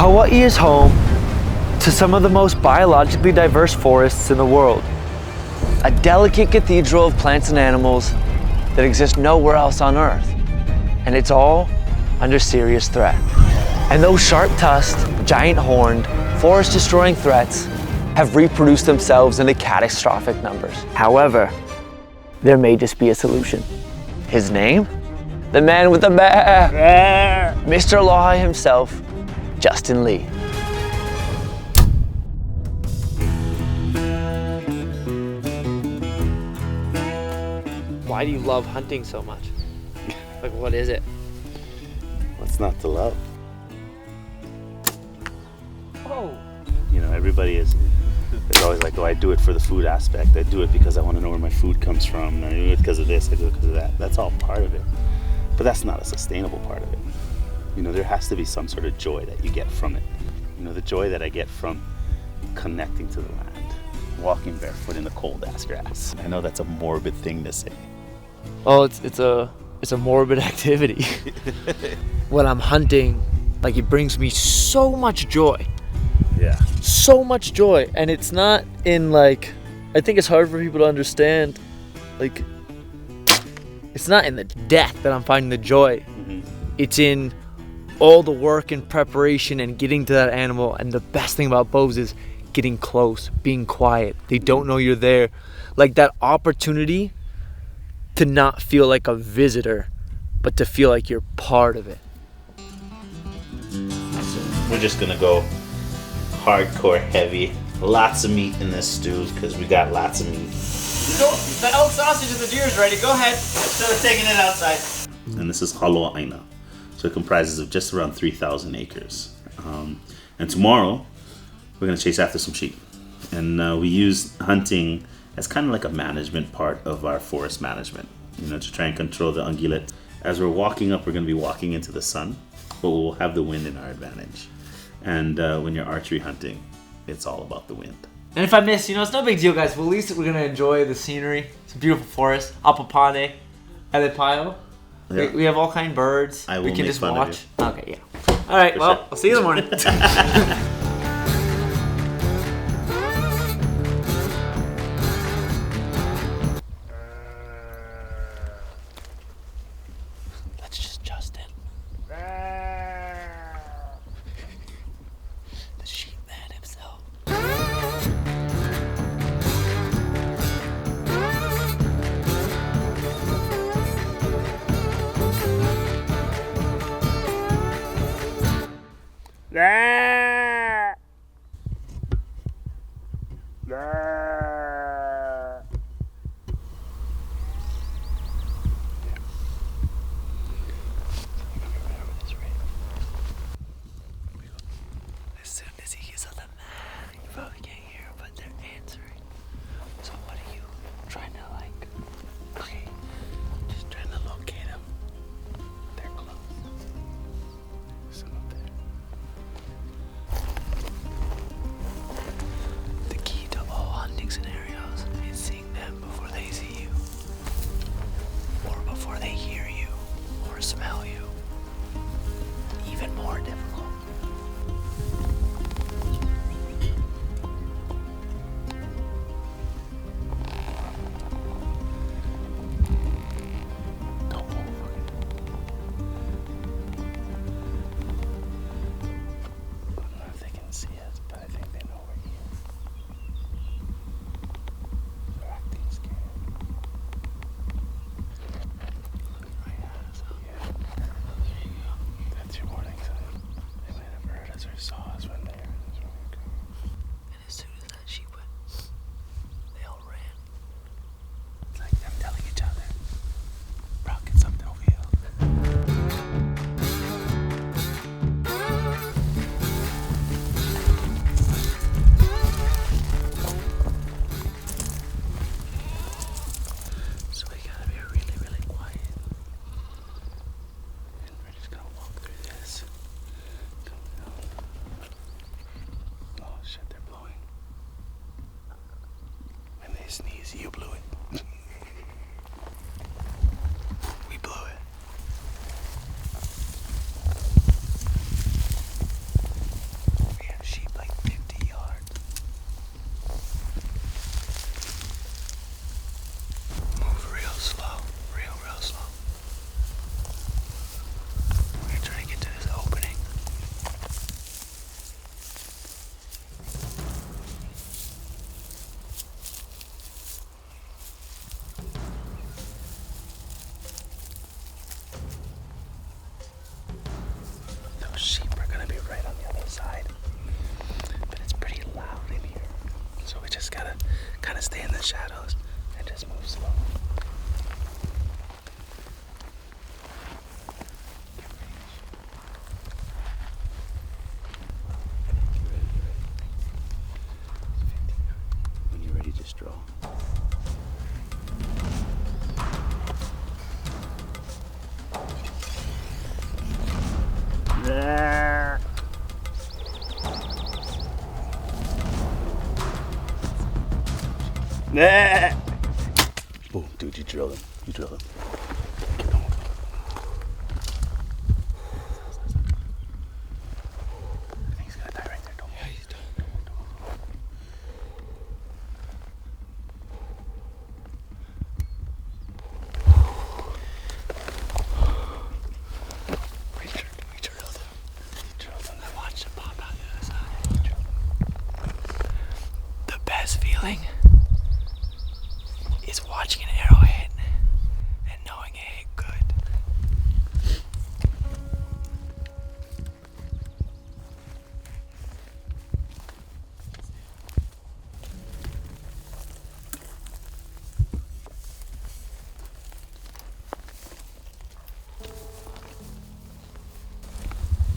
Hawaii is home to some of the most biologically diverse forests in the world. A delicate cathedral of plants and animals that exist nowhere else on Earth. And it's all under serious threat. And those sharp-tusked, giant-horned, forest-destroying threats have reproduced themselves into catastrophic numbers. However, there may just be a solution. His name? The man with the bear! Mr. Aloha himself, Justin Lee. Why do you love hunting so much? Like, what is it? What's not to love? Oh. You know, everybody is always like, oh, I do it for the food aspect. I do it because I want to know where my food comes from. I do it because of this, I do it because of that. That's all part of it. But that's not a sustainable part of it. You know, there has to be some sort of joy that you get from it. You know, the joy that I get from connecting to the land, walking barefoot in the cold ass grass. I know that's a morbid thing to say. Oh, it's a morbid activity. When I'm hunting, like, it brings me so much joy. Yeah. So much joy. And it's not in, like, I think it's hard for people to understand, like, it's not in the death that I'm finding the joy. Mm-hmm. It's in all the work and preparation and getting to that animal. And the best thing about bows is getting close, being quiet. They don't know you're there. Like, that opportunity to not feel like a visitor, but to feel like you're part of it. We're just gonna go hardcore heavy. Lots of meat in this stew because we got lots of meat. The elk sausage and the deer's ready. Go ahead. Instead of taking it outside. And this is Hawaii. So it comprises of just around 3,000 acres. And tomorrow, we're going to chase after some sheep. And we use hunting as kind of like a management part of our forest management, you know, to try and control the ungulate. As we're walking up, we're going to be walking into the sun, but we'll have the wind in our advantage. And when you're archery hunting, it's all about the wind. And if I miss, you know, it's no big deal, guys. Well, at least we're going to enjoy the scenery. It's a beautiful forest. Apapane, Elepaio. Yeah. We have all kind of birds. I will we can make just fun watch. of Okay, yeah. All right, well, sure. I'll see you in the morning. That's just Justin. The sheep man himself. As soon as he gets on the mat, you probably can't hear him, but they're answering. So what are you trying to, like? Okay, just trying to locate him. They're close. Some up there. The key to all hunting scenarios is seeing them before they see you, or before they hear you, or smell you. Even more difficult. Don't move. I don't know if they can see us, but I think they know we're here. They're acting scared. Looking right at us. Yeah. There you go. That's your warning sign. They might have heard us or saw us when they heard us when we go. And as soon as that sheep went, they all ran. It's like them telling each other, bro, get something over here. So we gotta be really, really quiet. And we're just gonna walk through this. Come down. Oh shit, they're blowing. When they sneeze, you blew it. We blew it. shadows and just move slow. When you're ready, just draw. There. Nah. Boom, dude, you drilled him. You drilled him. Get on. I think he's gonna die right there. Don't move. Yeah, he's done. We drilled him. We drilled him. I watched him pop out the other side. We drilled him. The best feeling is watching an arrow hit and knowing it hit good.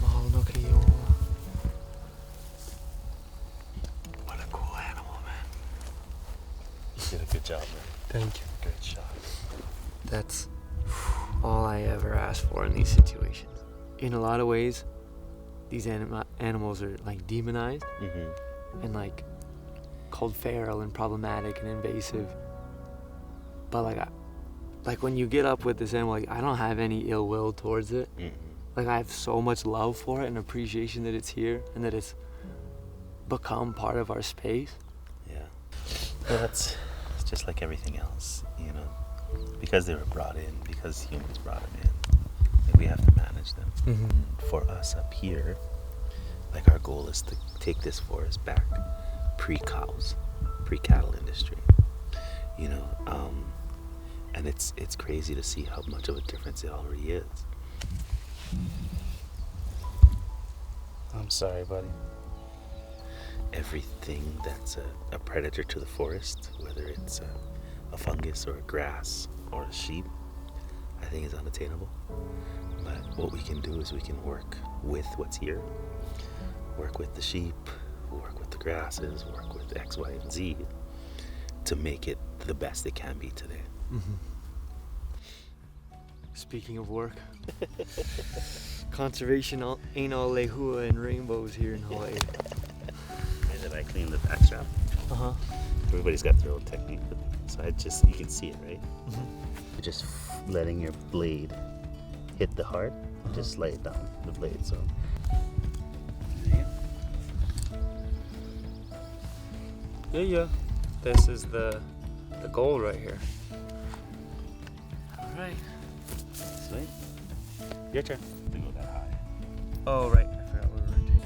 Mahalo no keio. What a cool animal, man. You did a good job, man. Thank you. Good shot. That's all I ever ask for in these situations. In a lot of ways, these animals are like demonized Mm-hmm. and like called feral and problematic and invasive. But like when you get up with this animal, like I don't have any ill will towards it. Mm-hmm. Like I have so much love for it and appreciation that it's here and that it's become part of our space. Yeah. Well, it's just like everything else, you know. Because they were brought in, because humans brought them in, and we have to manage them. Mm-hmm. For us up here, like our goal is to take this forest back pre-cows, pre-cattle industry, you know. And it's crazy to see how much of a difference it already is. I'm sorry, buddy. Everything that's a predator to the forest, whether it's a fungus or a grass or a sheep, I think is unattainable. But what we can do is we can work with what's here, work with the sheep, work with the grasses, work with X, Y, and Z to make it the best it can be today. Mm-hmm. Speaking of work, conservation ain't all lehua and rainbows here in Hawaii. And then I clean the backstrap. Uh-huh. Everybody's got their own technique. So you can see it, right? Mm-hmm. Just letting your blade hit the heart, just lay it down, the blade, so. Yeah. This is the goal right here. All right. Sweet. Your turn. To go that high. Oh, right. I forgot we were rotating.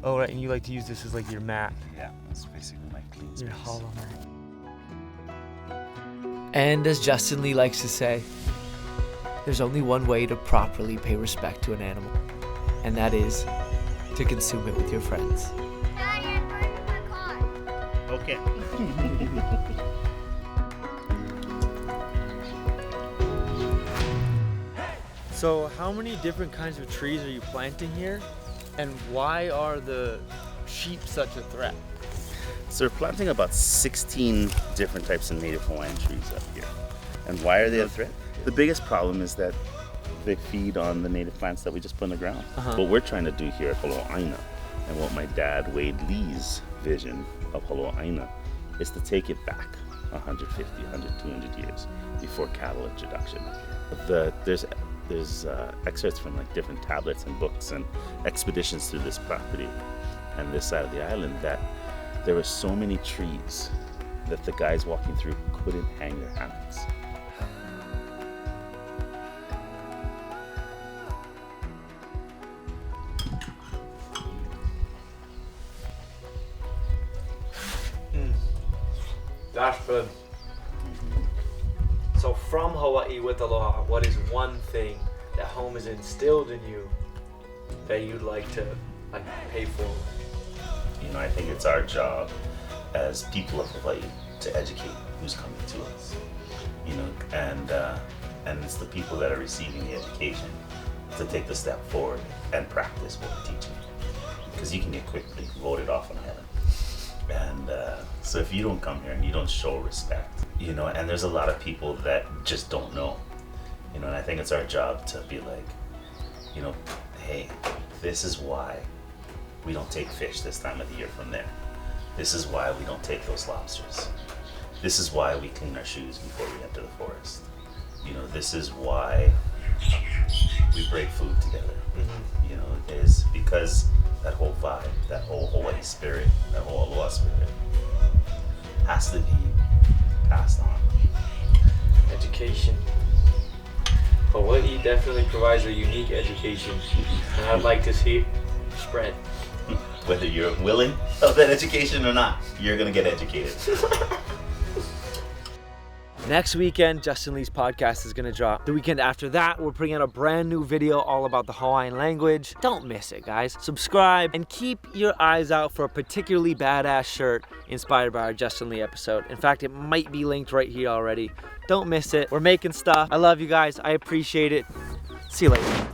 Oh, right. And you like to use this as like your mat. Yeah, it's basically my clean Your space. hollow mat. And as Justin Lee likes to say, there's only one way to properly pay respect to an animal, and that is to consume it with your friends. Dad, you're burning my car. Okay. So how many different kinds of trees are you planting here? And why are the sheep such a threat? So we're planting about 16 different types of native Hawaiian trees up here. And why are they a threat? The biggest problem is that they feed on the native plants that we just put in the ground. What we're trying to do here at Holo Aina, and what my dad Wade Lee's vision of Holo Aina is to take it back 150, 100, 200 years before cattle introduction up here. There's excerpts from like different tablets and books and expeditions through this property and this side of the island that there were so many trees that the guys walking through couldn't hang their hammocks. That's good. So from Hawaii with Aloha, what is one thing that home has instilled in you that you'd like to pay forward? You know, I think it's our job as people of Hawaii to educate who's coming to us, you know, and it's the people that are receiving the education to take the step forward and practice what we're teaching, because you can get quickly voted off in heaven. And so if you don't come here and you don't show respect, you know, and there's a lot of people that just don't know, you know, and I think it's our job to be like, you know, hey, this is why we don't take fish this time of the year from there. This is why we don't take those lobsters. This is why we clean our shoes before we enter the forest. You know, this is why we break food together. You know, it is because that whole vibe, that whole Hawaii spirit, that whole Aloha spirit has to be passed on. Education. Hawaii definitely provides a unique education, and I'd like to see it spread. Whether you're willing of that education or not, you're gonna get educated. Next weekend, Justin Lee's podcast is gonna drop. The weekend after that, we're putting out a brand new video all about the Hawaiian language. Don't miss it, guys. Subscribe and keep your eyes out for a particularly badass shirt inspired by our Justin Lee episode. In fact, it might be linked right here already. Don't miss it. We're making stuff. I love you guys. I appreciate it. See you later.